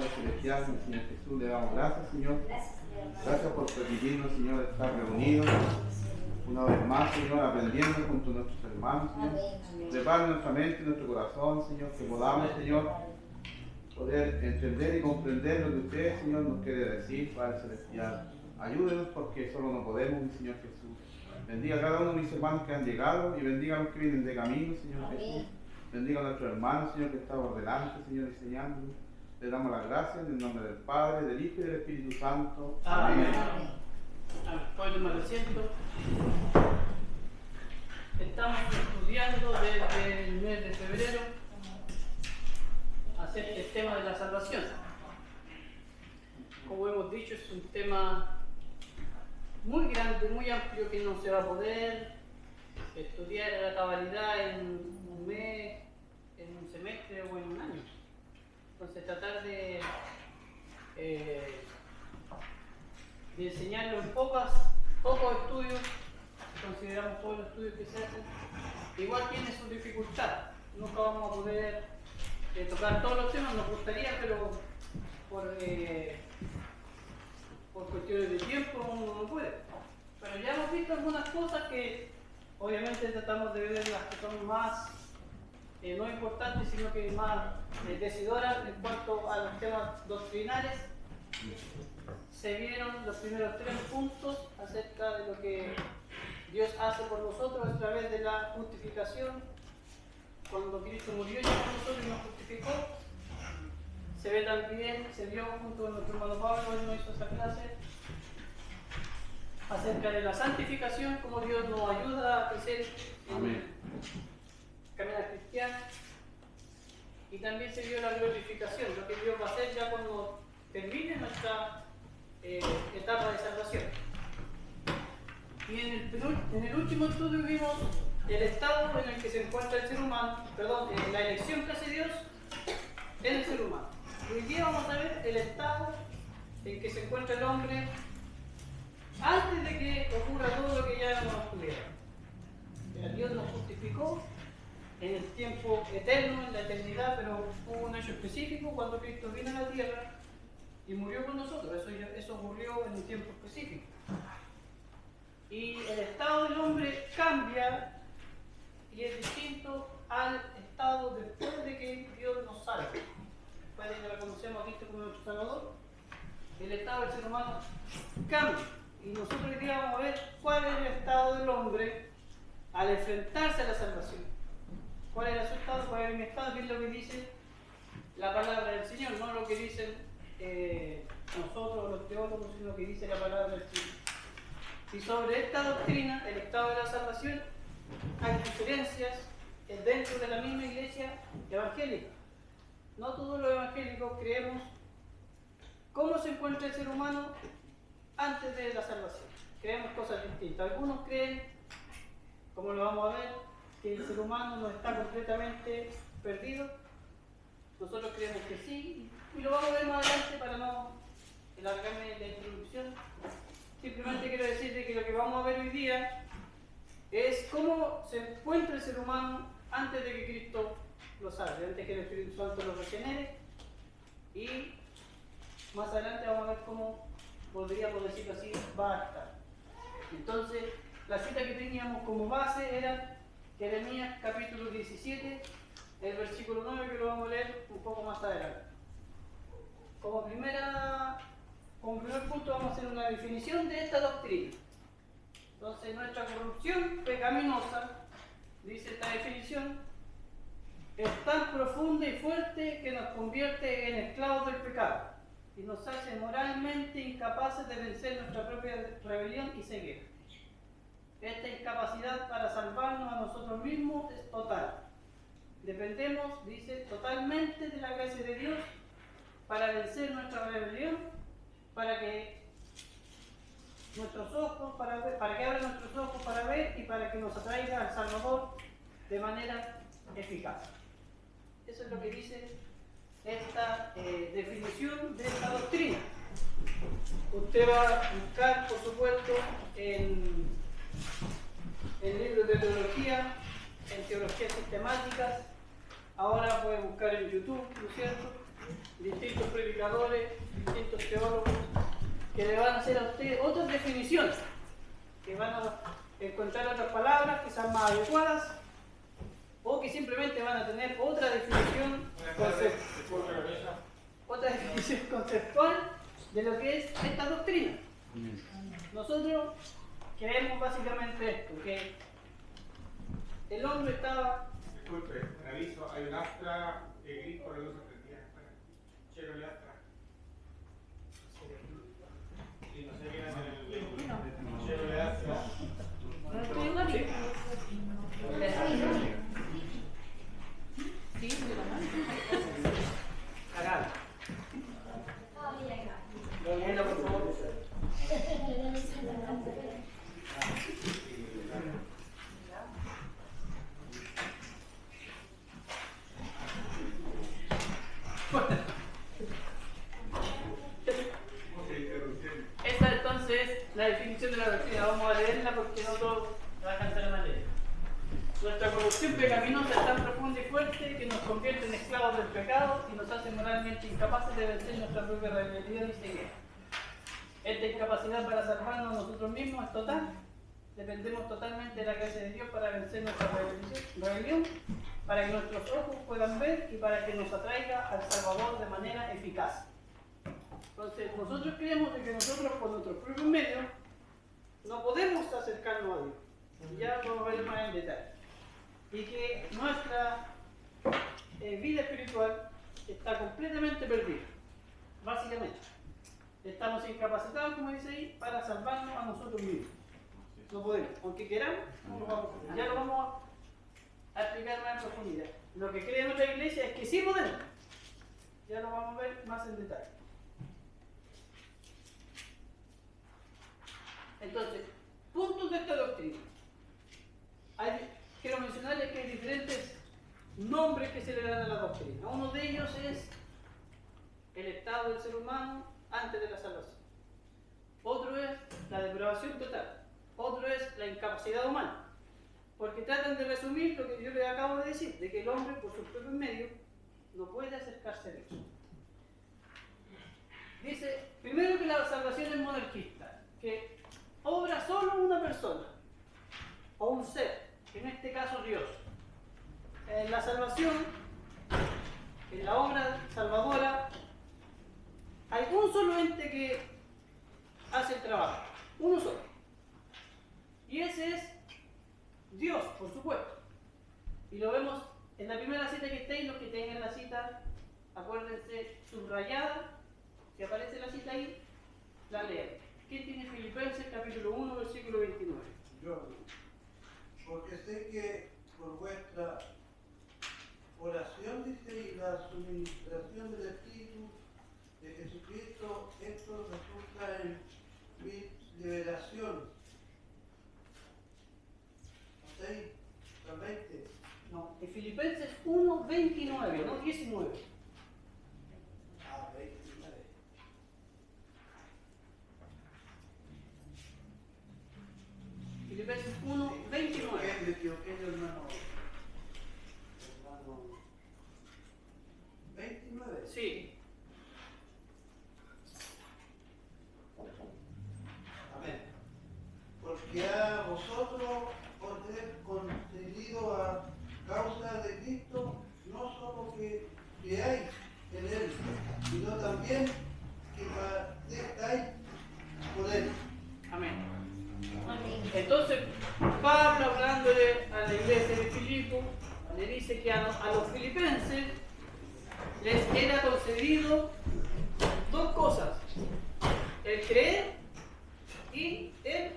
Padre Celestial, Señor Jesús, le damos gracias, Señor. Gracias por permitirnos, Señor, estar reunidos una vez más, Señor, aprendiendo junto a nuestros hermanos, Señor. Prepara nuestra mente y nuestro corazón, Señor, que podamos, Señor, poder entender y comprender lo que usted, Señor, nos quiere decir, Padre Celestial. Ayúdenos porque solo no podemos, mi Señor Jesús. Bendiga a cada uno de mis hermanos que han llegado y bendiga a los que vienen de camino, Señor Jesús. Bendiga a nuestros hermanos, Señor, que están por delante, Señor, enseñándonos. Le damos las gracias en el nombre del Padre, del Hijo y del Espíritu Santo. Amén. Pueden tomar asiento. Estamos estudiando desde el mes de febrero acerca del tema de la salvación. Como hemos dicho, es un tema muy grande, muy amplio, que no se va a poder estudiar a la cabalidad en un mes, en un semestre o en un año. Entonces tratar de enseñarlo en pocos estudios, consideramos todos los estudios que se hacen, igual tiene su dificultad. Nunca vamos a poder tocar todos los temas, nos gustaría, pero por cuestiones de tiempo uno no puede. Pero ya hemos visto algunas cosas que obviamente tratamos de ver las que son más no importantes, sino que más decidoras en cuanto a los temas doctrinales. Se vieron los primeros 3 puntos acerca de lo que Dios hace por nosotros a través de la justificación. Cuando Cristo murió ya por nosotros y nos justificó. Se ve también, se vio junto con nuestro hermano Pablo, él nos hizo esa clase, acerca de la santificación, cómo Dios nos ayuda a crecer en el caminar cristiano. Y también se vio la glorificación, lo que Dios va a hacer ya cuando termine nuestra etapa de salvación. Y en el último estudio vimos el estado en el que se encuentra el ser humano, la elección que hace Dios en el ser humano. Hoy día vamos a ver el estado en que se encuentra el hombre antes de que ocurra todo lo que ya nos estudiamos. Dios nos justificó en el tiempo eterno, en la eternidad, pero hubo un hecho específico cuando Cristo vino a la tierra y murió con nosotros. Eso ocurrió en un tiempo específico. Y el estado del hombre cambia y es distinto al estado después de que Dios nos salva. Después de que lo reconocemos a Cristo como nuestro Salvador, el estado del ser humano cambia. Y nosotros hoy día vamos a ver cuál es el estado del hombre al enfrentarse a la salvación. ¿Cuál era su estado? ¿Cuál era mi estado? ¿Qué es lo que dice la palabra del Señor? No lo que dicen nosotros los teólogos, sino lo que dice la palabra del Señor. Y sobre esta doctrina, el estado de la salvación, hay diferencias dentro de la misma iglesia evangélica. No todos los evangélicos creemos cómo se encuentra el ser humano antes de la salvación. Creemos cosas distintas. Algunos creen, como lo vamos a ver, que el ser humano no está completamente perdido. Nosotros creemos que sí, y lo vamos a ver más adelante para no alargarme la introducción. Simplemente quiero decirte que lo que vamos a ver hoy día es cómo se encuentra el ser humano antes de que Cristo lo salve, antes que el Espíritu Santo lo regenere, y más adelante vamos a ver cómo, podríamos decirlo así, va a estar. Entonces, la cita que teníamos como base era Jeremías capítulo 17, el versículo 9, que lo vamos a leer un poco más adelante. Como primer punto vamos a hacer una definición de esta doctrina. Entonces, nuestra corrupción pecaminosa, dice esta definición, es tan profunda y fuerte que nos convierte en esclavos del pecado y nos hace moralmente incapaces de vencer nuestra propia rebelión y ceguera. Esta incapacidad para salvarnos a nosotros mismos es total. Dependemos, dice, totalmente de la gracia de Dios para vencer nuestra rebelión, para que nuestros ojos, para que abra nuestros ojos para ver y para que nos atraiga al Salvador de manera eficaz. Eso es lo que dice esta definición de esta doctrina. Usted va a buscar, por supuesto, en libros de teología, en teologías sistemáticas. Ahora puede buscar en YouTube, ¿no es cierto?, distintos predicadores predicadores, distintos teólogos, que le van a hacer a usted otras definiciones, que van a encontrar otras palabras quizás más adecuadas, o que simplemente van a tener otra definición conceptual de lo que es esta doctrina. Nosotros creemos básicamente esto, que el hombre estaba... Disculpe, un aviso, hay un Astra gris por la luz prendida. Chevrolet Astra. Y no sé qué hacer el Chevrolet Astra. Por favor. Esta entonces es la definición de la doctrina. Vamos a leerla porque no todos la alcanzarán a leer. Nuestra corrupción pecaminosa es tan profunda y fuerte que nos convierte en esclavos del pecado y nos hace moralmente incapaces de vencer nuestra propia rebelión y ceguera. Esta incapacidad para salvarnos a nosotros mismos es total. Dependemos totalmente de la gracia de Dios para vencer nuestra rebelión, para que nuestros ojos puedan ver y para que nos atraiga al Salvador de manera eficaz. Entonces, nosotros creemos de que nosotros por nuestros propios medios no podemos acercarnos a Dios. Y ya vamos a ver más en detalle. Y que nuestra vida espiritual está completamente perdida. Básicamente. Estamos incapacitados, como dice ahí, para salvarnos a nosotros mismos. No podemos. Aunque queramos, no lo vamos a hacer. Ya lo vamos a explicar más en profundidad. Lo que cree nuestra iglesia es que sí podemos. Ya lo vamos a ver más en detalle. Entonces, puntos de esta doctrina. Quiero mencionarles que hay diferentes nombres que se le dan a la doctrina. Uno de ellos es el estado del ser humano antes de la salvación. Otro es la depravación total. Otro es la incapacidad humana. Porque tratan de resumir lo que yo les acabo de decir, de que el hombre por sus propios medios no puede acercarse a Dios. Dice, primero que la salvación es monarquista, que obra solo una persona o un ser, en este caso Dios. En la salvación, en la obra salvadora, hay un solo ente que hace el trabajo, uno solo. Y ese es Dios, por supuesto. Y lo vemos en la primera cita que estéis, los que tengan la cita, acuérdense, subrayada, si aparece la cita ahí, la leen. ¿Qué tiene Filipenses capítulo 1, versículo 29? Yo, porque sé que por vuestra oración, dice, y la suministración del Espíritu de Jesucristo, esto resulta en mi liberación. ¿No sé? ¿San 20? No, en Filipenses 1, 29, no 19. Ah, 29. Filipenses 1, 29. Me equivoqué, hermano. 29. Sí. Amén. Porque a vosotros os he concedido a causa de Cristo, no solo que creáis en Él, sino también que padezcáis por Él. Amén. Entonces, Pablo, hablándole a la iglesia de Filipo, le dice que a los filipenses les era concedido dos cosas: el creer y el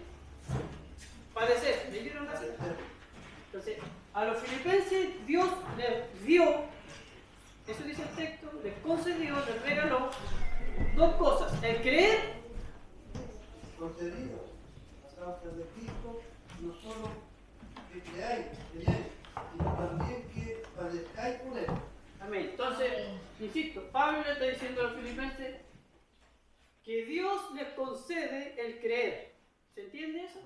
padecer. ¿Leyeron así? Entonces, a los filipenses Dios les dio, eso dice el texto, les concedió, les regaló dos cosas: el creer, Concedido a causa de Cristo, no solo que creáis en Él, sino también que padezcáis por Él. amén. Entonces, insisto, Pablo le está diciendo a los filipenses que Dios les concede el creer. ¿Se entiende eso?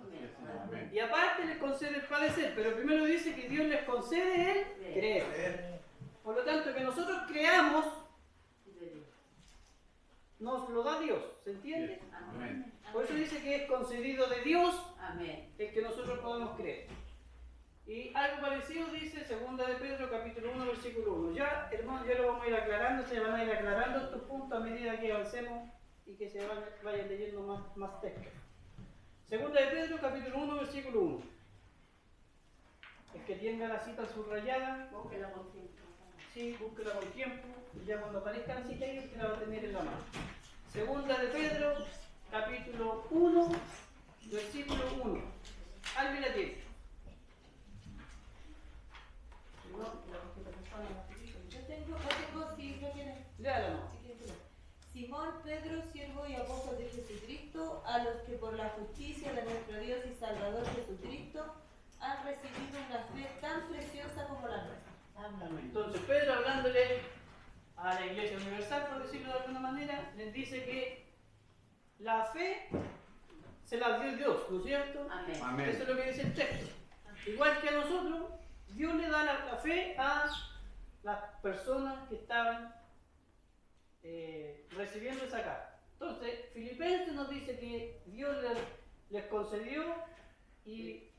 Amén. Y aparte les concede el padecer, pero primero dice que Dios les concede el creer. Creer. Por lo tanto, que nosotros creamos nos lo da Dios, ¿se entiende? Amén. Por eso dice que es concedido de Dios Amén. el que nosotros podemos creer. Y algo parecido dice 2 de Pedro capítulo 1 versículo 1. Ya, hermanos, ya lo vamos a ir aclarando, se van a ir aclarando estos puntos a medida que avancemos y que se vayan leyendo más textos. 2 de Pedro capítulo 1 versículo 1. El que tenga la cita subrayada, Búsquela con tiempo. sí, búsquela con tiempo, y ya cuando aparezca la cita ahí, usted la va a tener en la mano. 2 de Pedro capítulo 1 versículo 1. ¿Alguien la tiene? Yo tengo, si lo quieren. Léala, no. Si quieren, léala. Simón Pedro, siervo y apóstol de Jesucristo, a los que por la justicia de nuestro Dios y Salvador Jesucristo han recibido una fe tan preciosa como la nuestra. Entonces Pedro, hablándole a la Iglesia Universal, por decirlo de alguna manera, les dice que la fe se la dio Dios, ¿no es cierto? Amén. Amén. Eso es lo que dice el texto. Igual que a nosotros, Dios le da la fe a las personas que estaban recibiendo esa carta. Entonces, Filipenses nos dice que Dios les concedió y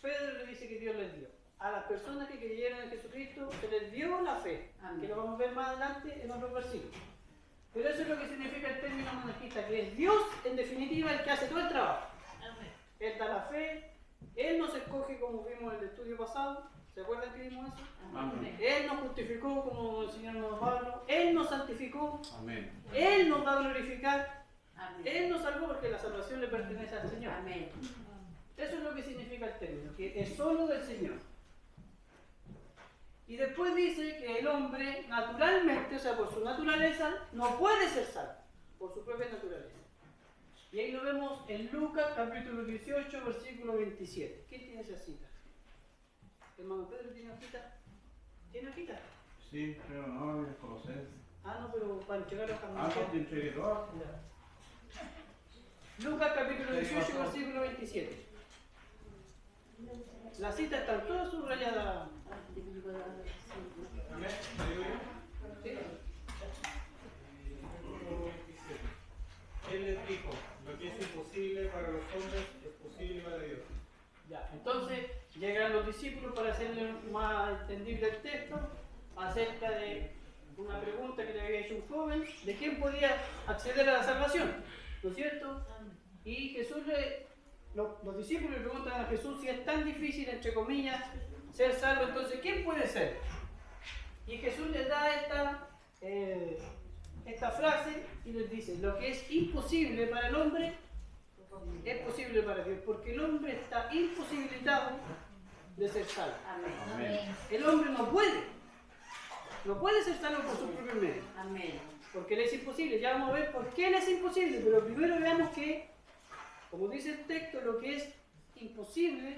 Pedro le dice que Dios les dio. A las personas que creyeron en Jesucristo se les dio la fe, Amén. que lo vamos a ver más adelante en otros versículos. Pero eso es lo que significa el término monarquista, que es Dios, en definitiva, el que hace todo el trabajo. Él da la fe, Él nos escoge como vimos en el estudio pasado. ¿Se acuerdan que vimos eso? Amén. Él nos justificó como el Señor nos Pablo, Él nos santificó, Amén. Él nos va a glorificar, Amén. Él nos salvó porque la salvación le pertenece al Señor. Amén. Eso es lo que significa el término, que es solo del Señor. Y después dice que el hombre naturalmente, o sea, por su naturaleza, no puede ser salvo, por su propia naturaleza. Y ahí lo vemos en Lucas capítulo 18, versículo 27. ¿Quién tiene esa cita? Hermano Pedro, ¿tiene hojita? ¿Tiene hojita? Sí, pero no es conocer. Ah, no, pero para entregar los Ah, no, te entregué todo. Lucas capítulo 18, versículo 27. La cita está toda subrayada. Amén. ¿Le digo yo? ¿Sí? Él les dijo, lo que es imposible para los hombres es posible para Dios. Ya, entonces llegan los discípulos para hacerle más entendible el texto acerca de una pregunta que le había hecho un joven, de quién podía acceder a la salvación, ¿no es cierto? Y Jesús los discípulos le preguntan a Jesús si es tan difícil, entre comillas, ser salvo, entonces ¿quién puede ser? Y Jesús les da esta frase y les dice, lo que es imposible para el hombre es posible para Dios, porque el hombre está imposibilitado de ser salvo. Amén. Amén. El hombre no puede ser salvo por sus propios medios, Amén. porque él es imposible. Ya vamos a ver por qué él es imposible, pero primero veamos que, como dice el texto, lo que es imposible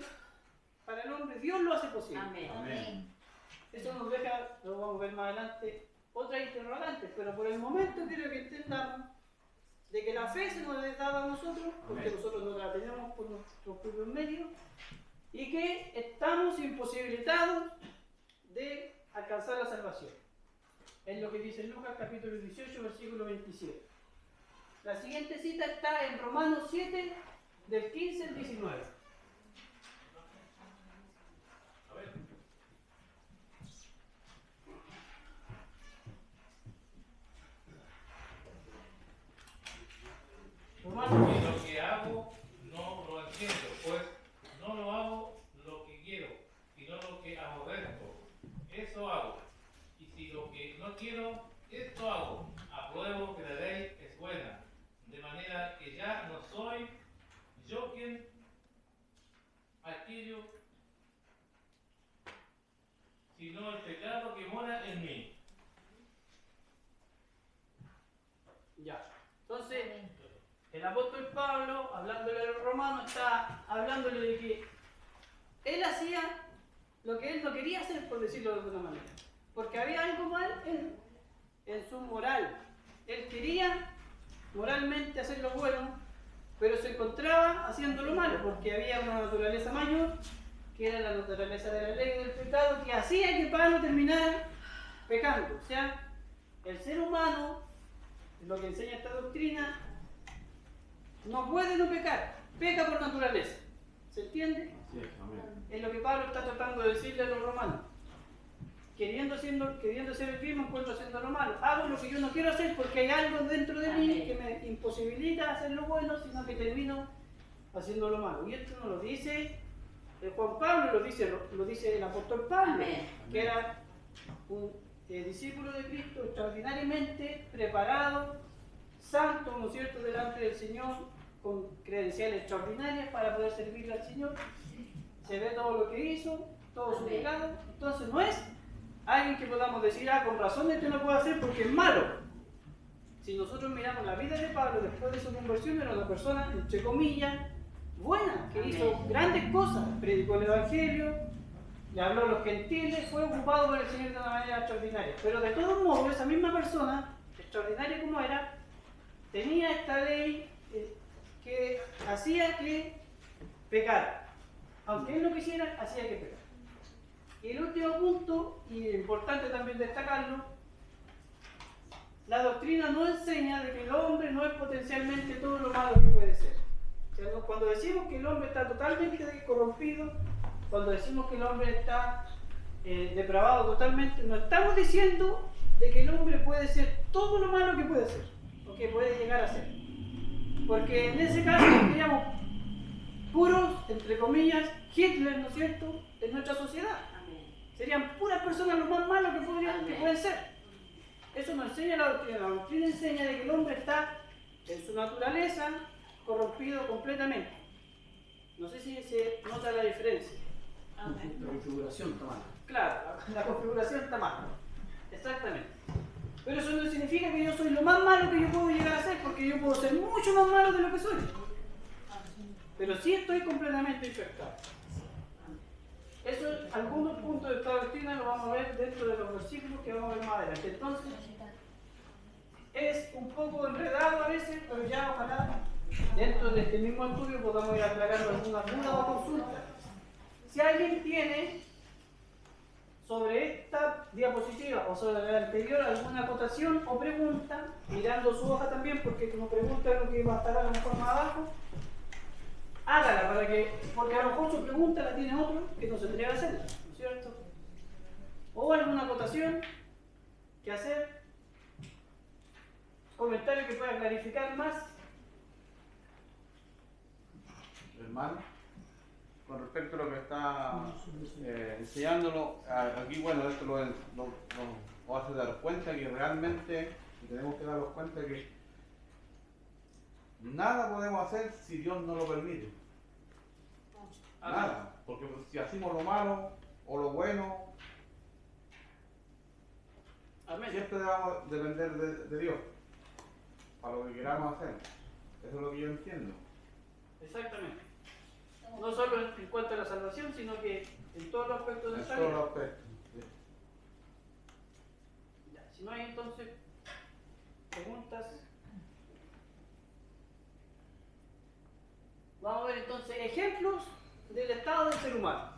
para el hombre, Dios lo hace posible. Amén. Amén. Eso nos deja, lo vamos a ver más adelante, otras interrogantes, pero por el momento quiero que entendamos de que la fe se nos es dada a nosotros, porque Amén. nosotros no la tenemos por nuestros propios medios, y que estamos imposibilitados de alcanzar la salvación. Es lo que dice Lucas capítulo 18, versículo 27. La siguiente cita está en Romanos 7, del 15 al 19. Romanos Y lo que hago no lo entiendo, pues no lo hago lo que quiero, sino lo que aborrezco. Eso hago. Y si lo que no quiero, esto hago. Apruebo que la ley es buena, de manera que ya no soy yo quien aquello, sino el pecado que mora en mí. Ya. Entonces, el apóstol Pablo, hablándole a los romanos, está hablándole de que él hacía lo que él no quería hacer, por decirlo de alguna manera. Porque había algo mal en su moral. Él quería moralmente hacer lo bueno, pero se encontraba haciendo lo malo, porque había una naturaleza mayor, que era la naturaleza de la ley y del pecado, que hacía que Pablo terminara pecando. O sea, el ser humano, lo que enseña esta doctrina, no puede no pecar, peca por naturaleza. ¿Se entiende? Sí, amén. Es lo que Pablo está tratando de decirle a los romanos. Queriendo ser el bien, me encuentro haciendo lo malo. Hago lo que yo no quiero hacer porque hay algo dentro de mí que me imposibilita hacer lo bueno, sino que termino haciendo lo malo. Y esto no lo dice Juan Pablo, lo dice el apóstol Pablo, que era un discípulo de Cristo extraordinariamente preparado, santo, ¿no es cierto?, delante del Señor, con credenciales extraordinarias para poder servirle al Señor. Se ve todo lo que hizo, todo su pecado. Entonces no es alguien que podamos decir, con razón este no puede hacer porque es malo. Si nosotros miramos la vida de Pablo después de su conversión, era una persona, entre comillas, buena, que hizo grandes cosas, predicó el Evangelio, le habló a los gentiles, fue ocupado por el Señor de una manera extraordinaria. Pero de todos modos, esa misma persona, extraordinaria como era, tenía esta ley que hacía que pecara. Aunque él no quisiera, hacía que pecara. Y el último punto, y importante también destacarlo, la doctrina no enseña de que el hombre no es potencialmente todo lo malo que puede ser. O sea, cuando decimos que el hombre está totalmente corrompido, cuando decimos que el hombre está depravado totalmente, no estamos diciendo de que el hombre puede ser todo lo malo que puede ser, o que puede llegar a ser. Porque en ese caso tendríamos puros, entre comillas, Hitler, ¿no es cierto?, en nuestra sociedad. Serían puras personas lo más malos que pueden ser. Eso no enseña la doctrina. La doctrina enseña de que el hombre está en su naturaleza corrompido completamente. No sé si se nota la diferencia. La configuración está mal. Claro, la configuración está mal. Exactamente. Pero eso no significa que yo soy lo más malo que yo puedo llegar a ser, porque yo puedo ser mucho más malo de lo que soy. Pero sí estoy completamente infectado. Eso, algunos puntos de esta doctrina lo vamos a ver dentro de los versículos que vamos a ver más adelante. Entonces, es un poco enredado a veces, pero ya ojalá dentro de este mismo estudio podamos ir aclarando algunas dudas o consultas. Si alguien tiene sobre esta diapositiva o sobre la anterior alguna acotación o pregunta, mirando su hoja también, porque como pregunta es lo que va a estar a lo mejor más abajo, hágala, porque a lo mejor su pregunta la tiene otro que no se atreve a hacer, ¿no es cierto? O alguna acotación que hacer, comentario que pueda clarificar más. Hermano, con respecto a lo que está enseñándolo, aquí, bueno, esto lo hace dar cuenta que realmente tenemos que darnos cuenta que nada podemos hacer si Dios no lo permite. Nada, porque si hacemos lo malo o lo bueno, siempre vamos a depender de Dios para lo que queramos hacer. Eso es lo que yo entiendo. Exactamente. No solo en cuanto a la salvación, sino que en todos los aspectos de nuestra vida. En todos los aspectos. Sí. Ya, si no hay entonces preguntas, vamos a ver entonces ejemplos del estado del ser humano.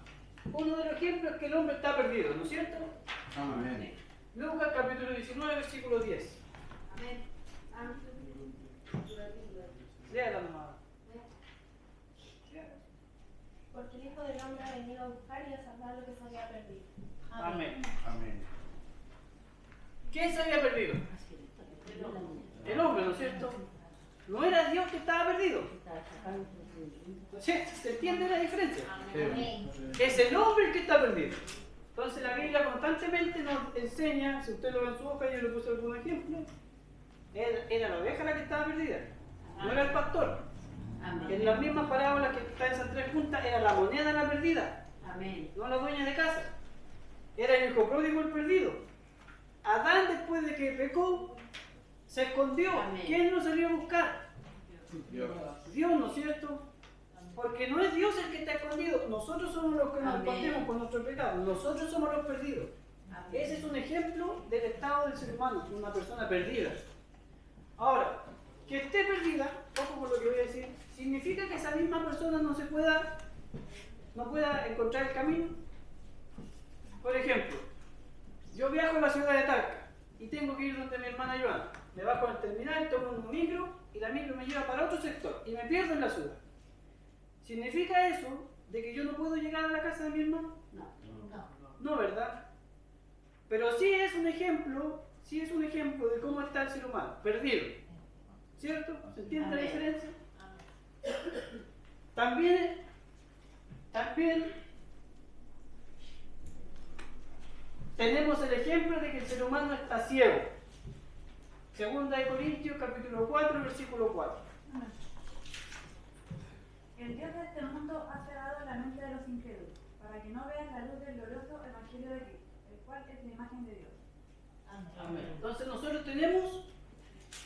Uno de los ejemplos es que el hombre está perdido, ¿no es cierto? Amén. Lucas capítulo 19, versículo 10. Amén. Léala nomás. Porque el Hijo del Hombre ha venido a buscar y a salvar lo que se había perdido. Amén. Amén. ¿Quién se había perdido? El hombre, ¿no es cierto? No era Dios que estaba perdido. ¿No es cierto? ¿Se entiende la diferencia? Sí. Es el hombre el que está perdido. Entonces la Biblia constantemente nos enseña, si usted lo ve en su hoja, yo le puse algún ejemplo, era la oveja la que estaba perdida, no era el pastor. En las mismas parábolas que están esas tres juntas, era la moneda la perdida, no la dueña de casa. Era el hijo pródigo el perdido. Adán, después de que pecó, se escondió. ¿Quién lo salió a buscar? Dios. Dios, ¿no es cierto? Porque no es Dios el que está escondido, nosotros somos los que nos escondemos por nuestro pecado, nosotros somos los perdidos. Ese es un ejemplo del estado del ser humano, de una persona perdida. Ahora, que esté perdida, ojo por lo que voy a decir, ¿significa que esa misma persona no pueda encontrar el camino? Por ejemplo, yo viajo a la ciudad de Talca y tengo que ir donde mi hermana Joana. me bajo en el terminal, tomo un micro y la micro me lleva para otro sector y me pierdo en la ciudad. ¿Significa eso de que yo no puedo llegar a la casa de mi hermano? No, ¿verdad? Pero sí es un ejemplo de cómo está el ser humano, perdido. ¿Cierto? ¿Se entiende la diferencia? También tenemos el ejemplo de que el ser humano está ciego. Segunda de Corintios, capítulo 4, versículo 4. El Dios de este mundo ha cerrado la mente de los incrédulos, para que no vean la luz del glorioso Evangelio de Cristo, el cual es la imagen de Dios. Amén. Entonces nosotros tenemos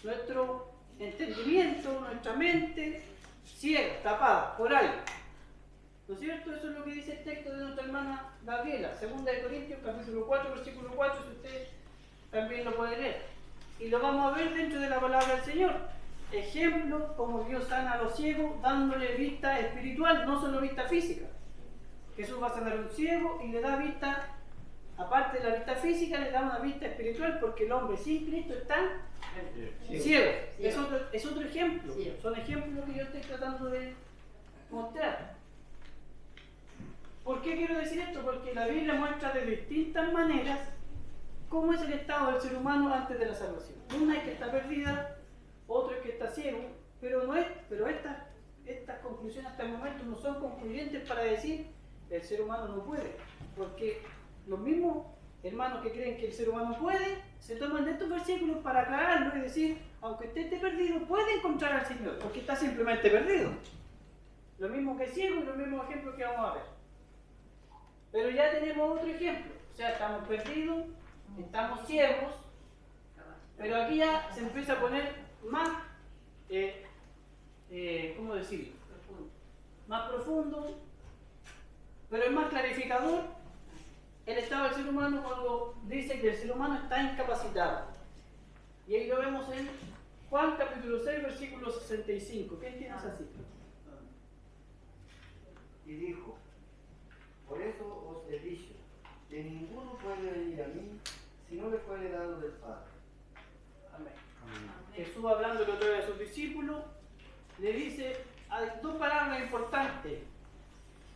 nuestro entendimiento, nuestra mente ciega, tapada por algo. ¿No es cierto? Eso es lo que dice el texto de nuestra hermana Gabriela, segunda de Corintios, capítulo 4, versículo 4, si usted también lo puede leer. Y lo vamos a ver dentro de la palabra del Señor. Ejemplo, como Dios sana a los ciegos, dándole vista espiritual, no solo vista física. Jesús va a sanar a un ciego y le da vista, aparte de la vista física, le da una vista espiritual, porque el hombre sin Cristo está ciego. Es otro ejemplo. Son ejemplos que yo estoy tratando de mostrar. ¿Por qué quiero decir esto? Porque la Biblia muestra de distintas maneras cómo es el estado del ser humano antes de la salvación. Una es que está perdida, otro es que está ciego, pero estas conclusiones hasta el momento no son concluyentes para decir que el ser humano no puede, porque los mismos hermanos que creen que el ser humano puede, se toman de estos versículos para aclararlo y decir, aunque usted esté perdido, puede encontrar al Señor, porque está simplemente perdido. Lo mismo que ciego y los mismos ejemplos que vamos a ver. Pero ya tenemos otro ejemplo, o sea, estamos perdidos, estamos ciegos, pero aquí ya se empieza a poner más, ¿cómo decirlo? Más profundo, pero es más clarificador el estado del ser humano cuando dice que el ser humano está incapacitado. Y ahí lo vemos en Juan capítulo 6, versículo 65. ¿Quién tiene esa cita? Y dijo, por eso os he dicho, que ninguno puede venir a mí si no le fuere dado del Padre. Amén. Jesús, hablando otra vez a sus discípulos, le dice dos palabras importantes.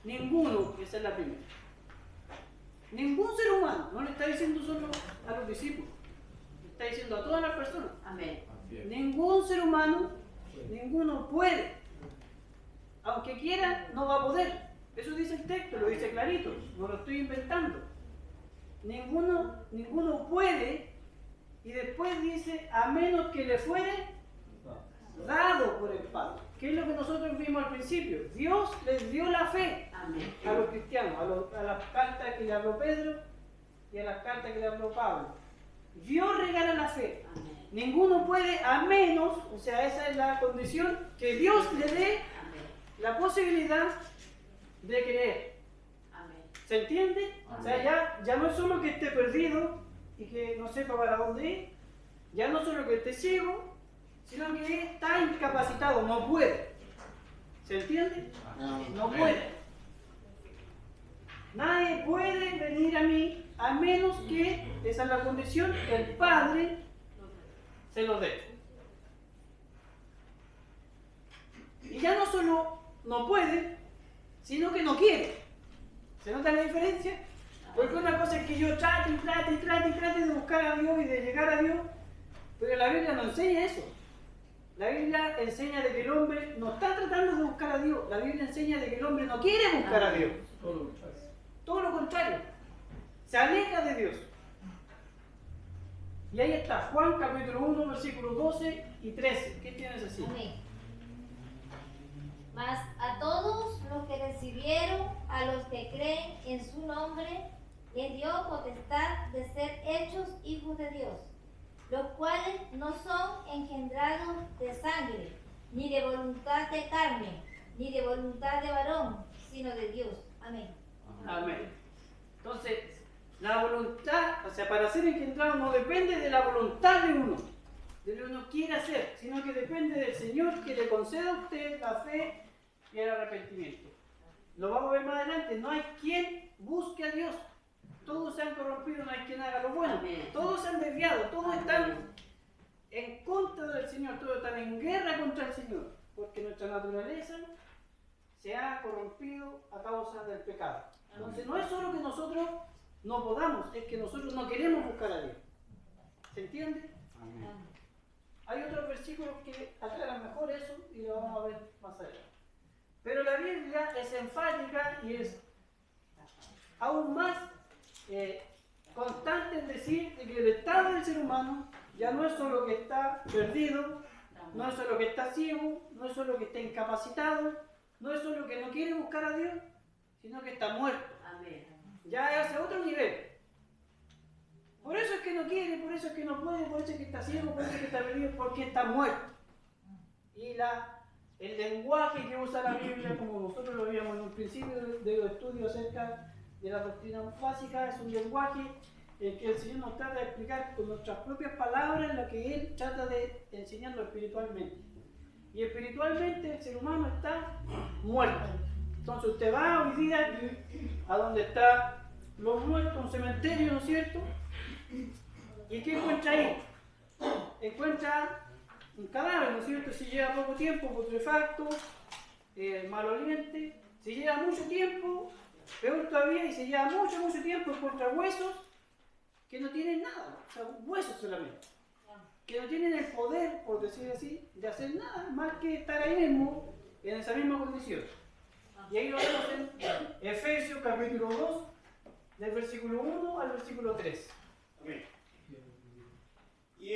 Ninguno, esa es la primera. Ningún ser humano, no le está diciendo solo a los discípulos, le está diciendo a todas las personas. Amén. Ningún ser humano, ninguno puede. Aunque quiera, no va a poder. Eso dice el texto, lo dice clarito, no lo estoy inventando. Ninguno puede, y después dice, a menos que le fuere dado por el Padre. ¿Qué es lo que nosotros vimos al principio? Dios les dio la fe a los cristianos, a las cartas que le habló Pedro y a las cartas que le habló Pablo. Dios regala la fe. Ninguno puede, a menos, o sea, esa es la condición, que Dios le dé la posibilidad de creer. ¿Se entiende? O sea, ya no es solo que esté perdido y que no sepa para dónde ir, ya no solo que esté ciego, sino que está incapacitado, no puede. ¿Se entiende? No puede. Nadie puede venir a mí a menos que, esa es la condición, que el Padre se lo dé. Y ya no solo no puede, sino que no quiere. ¿Se nota la diferencia? Porque una cosa es que yo trate de buscar a Dios y de llegar a Dios, pero la Biblia no enseña eso. La Biblia enseña de que el hombre no está tratando de buscar a Dios. La Biblia enseña de que el hombre no quiere buscar a Dios. Todo lo contrario. Se aleja de Dios. Y ahí está, Juan capítulo 1, versículos 12 y 13. ¿Qué tienes así? Amén. Mas a todos los que recibieron, a los que creen en su nombre, les dio potestad de ser hechos hijos de Dios, los cuales no son engendrados de sangre, ni de voluntad de carne, ni de voluntad de varón, sino de Dios. Amén. Amén. Entonces, la voluntad, o sea, para ser engendrado no depende de la voluntad de uno, de lo que uno quiere hacer, sino que depende del Señor que le conceda a usted la fe y el arrepentimiento. Lo vamos a ver más adelante. No hay quien busque a Dios. Todos se han corrompido, no hay quien haga lo bueno. Todos se han desviado, todos están en contra del Señor, todos están en guerra contra el Señor, porque nuestra naturaleza se ha corrompido a causa del pecado. Entonces no es solo que nosotros no podamos, es que nosotros no queremos buscar a Dios. ¿Se entiende? Amén. Hay otros versículos que aclaran mejor eso y lo vamos a ver más adelante. Pero la Biblia es enfática y es aún más constante en decir que el estado del ser humano ya no es solo que está perdido, no es solo que está ciego, no es solo que está incapacitado, no es solo que no quiere buscar a Dios, sino que está muerto. Ya es a otro nivel. Por eso es que no quiere, por eso es que no puede, por eso es que está ciego, por eso es que está perdido, porque está muerto. Y el lenguaje que usa la Biblia, como nosotros lo vimos en un principio de los estudios acerca de la doctrina básica, es un lenguaje que el Señor nos trata de explicar con nuestras propias palabras lo que Él trata de enseñarnos espiritualmente. Y espiritualmente el ser humano está muerto. Entonces usted va hoy día a donde están los muertos, un cementerio, ¿no es cierto? ¿Y qué encuentra ahí? Encuentra un cadáver, ¿no es cierto? Si lleva poco tiempo, putrefacto, maloliente. Si lleva mucho tiempo, peor todavía, y si lleva mucho tiempo, encuentra huesos que no tienen nada, o sea, huesos solamente. Que no tienen el poder, por decir así, de hacer nada más que estar ahí mismo, en esa misma condición. Y ahí lo vemos en Efesios capítulo 2, del versículo 1 al versículo 3. Amén. Y